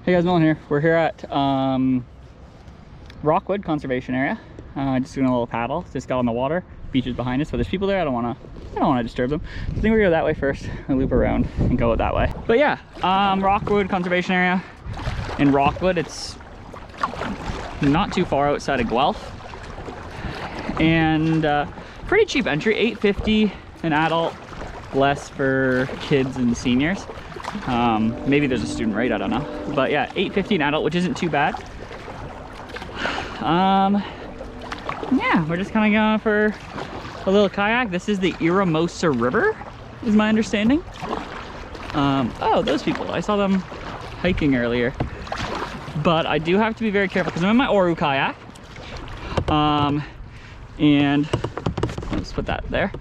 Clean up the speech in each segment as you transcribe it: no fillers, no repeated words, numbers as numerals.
Hey guys, Nolan here. We're here at Rockwood Conservation Area. Just doing a little paddle. Just got on the water. Beach is behind us, but there's people there. I don't want to disturb them. I think we're gonna go that way first and loop around and go that way. But yeah, Rockwood Conservation Area in Rockwood. It's not too far outside of Guelph, and pretty cheap entry. $8.50 an adult, less for kids and seniors. Maybe there's a student rate, I don't know, but yeah, $8.50 an adult, which isn't too bad. Yeah, we're just kind of going for a little kayak. This is the Iramosa River, is my understanding. Oh, those people, I saw them hiking earlier, but I do have to be very careful because I'm in my Oru kayak, and let's put that there.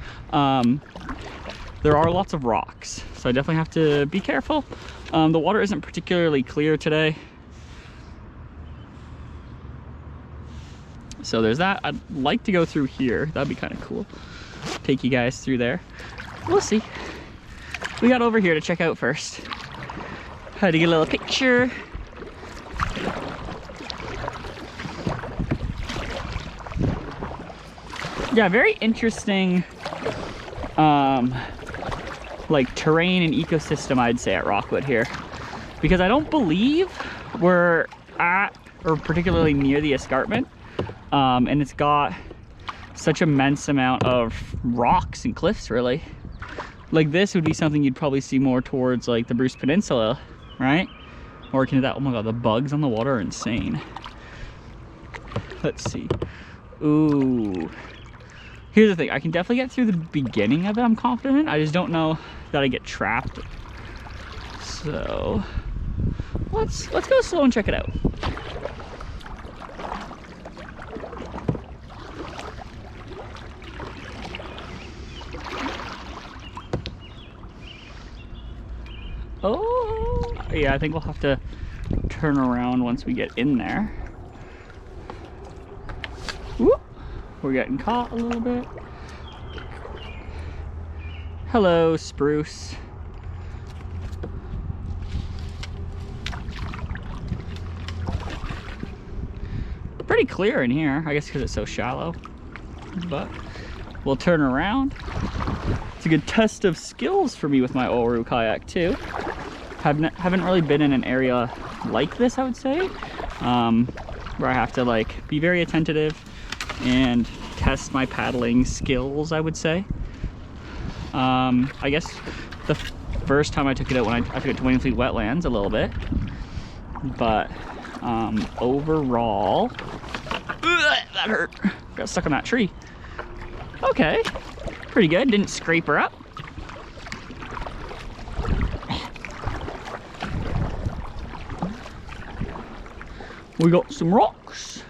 There are lots of rocks, so I definitely have to be careful. The water isn't particularly clear today, so there's that. I'd like to go through here. That'd be kind of cool. Take you guys through there. We'll see. We got over here to check out first. Had to get a little picture. Yeah, very interesting like terrain and ecosystem, I'd say, at Rockwood here, because I don't believe we're at or particularly near the escarpment, and it's got such immense amount of rocks and cliffs. Really, like this would be something you'd probably see more towards like the Bruce Peninsula, right? Or akin to that. Oh my god, the bugs on the water are insane. Let's see. Ooh, here's the thing, I can definitely get through the beginning of it, I'm confident. I just don't know that I get trapped. So let's go slow and check it out. Oh, yeah, I think we'll have to turn around once we get in there. Whoop. We're getting caught a little bit. Hello, spruce. Pretty clear in here, I guess because it's so shallow. But we'll turn around. It's a good test of skills for me with my Oru kayak too. Haven't really been in an area like this, I would say, where I have to like be very attentive and test my paddling skills, I would say. I guess the first time I took it out, when I took it to Wainfleet Wetlands a little bit, but overall, that hurt. Got stuck on that tree. Okay, pretty good. Didn't scrape her up. We got some rocks.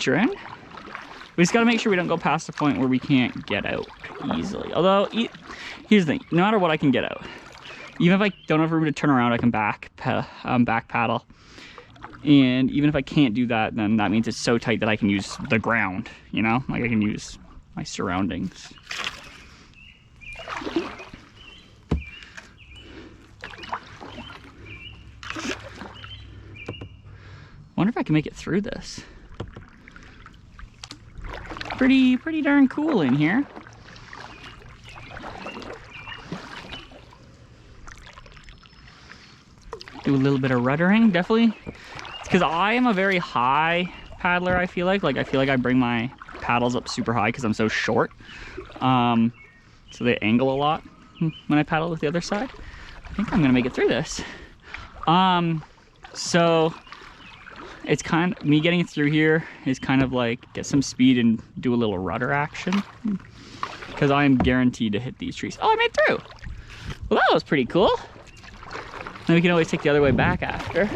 venture in. We just gotta make sure we don't go past the point where we can't get out easily. Although, here's the thing, no matter what, I can get out. Even if I don't have room to turn around, I can back paddle. And even if I can't do that, then that means it's so tight that I can use the ground, you know? Like I can use my surroundings. Wonder if I can make it through this. Pretty darn cool in here. Do a little bit of ruddering, definitely. It's because I am a very high paddler, I feel like. I feel like I bring my paddles up super high because I'm so short. So they angle a lot when I paddle with the other side. I think I'm gonna make it through this. So it's kind of, me getting through here is kind of like get some speed and do a little rudder action because I am guaranteed to hit these trees. Oh, I made through. Well, that was pretty cool. Then we can always take the other way back after.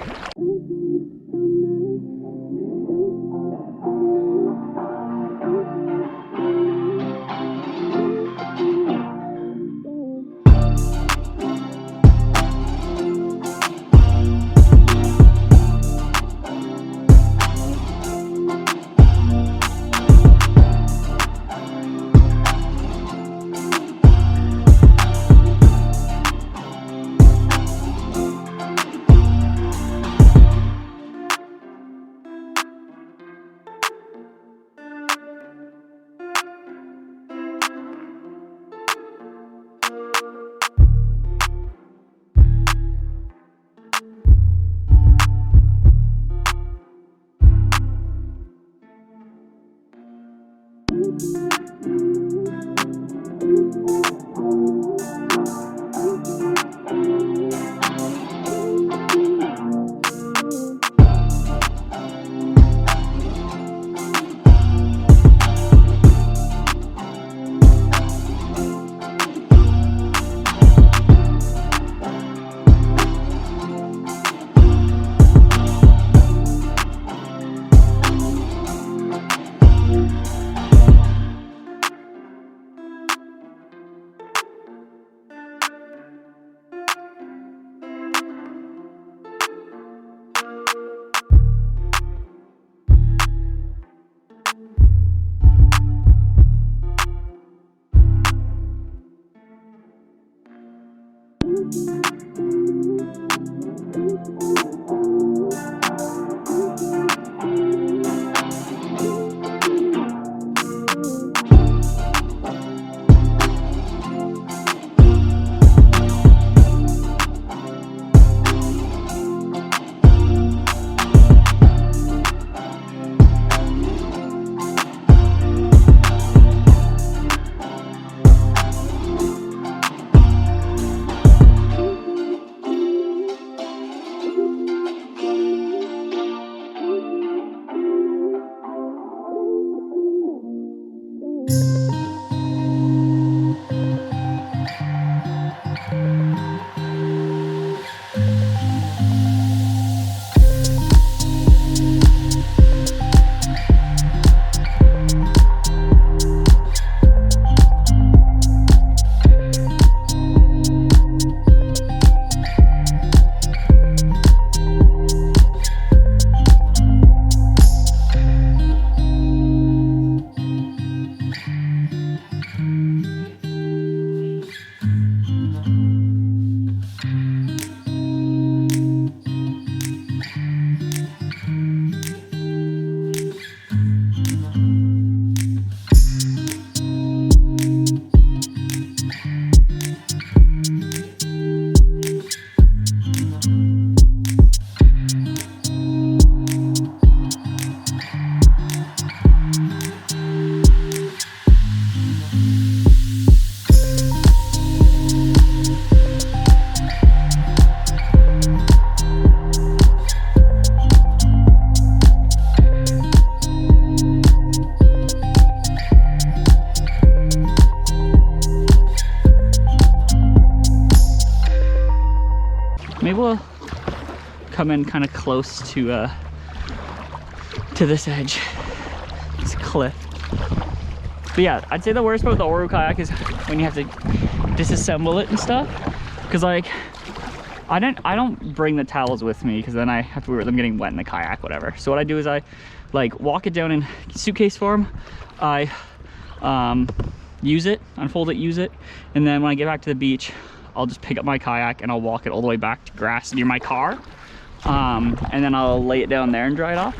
Maybe we'll come in kind of close to this edge. cliff. But yeah, I'd say the worst part with the Oru kayak is when you have to disassemble it and stuff. Cause like, I don't bring the towels with me because then I have to worry about them getting wet in the kayak, whatever. So what I do is I like walk it down in suitcase form. I use it, unfold it, use it. And then when I get back to the beach, I'll just pick up my kayak and I'll walk it all the way back to grass near my car. And then I'll lay it down there and dry it off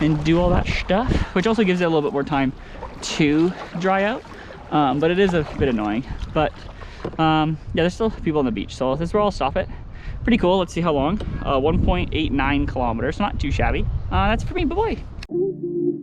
and do all that stuff, which also gives it a little bit more time to dry out. But it is a bit annoying. But yeah, there's still people on the beach, so this is where I'll stop it. Pretty cool. Let's see how long. 1.89 kilometers, not too shabby. That's for me, bye-bye.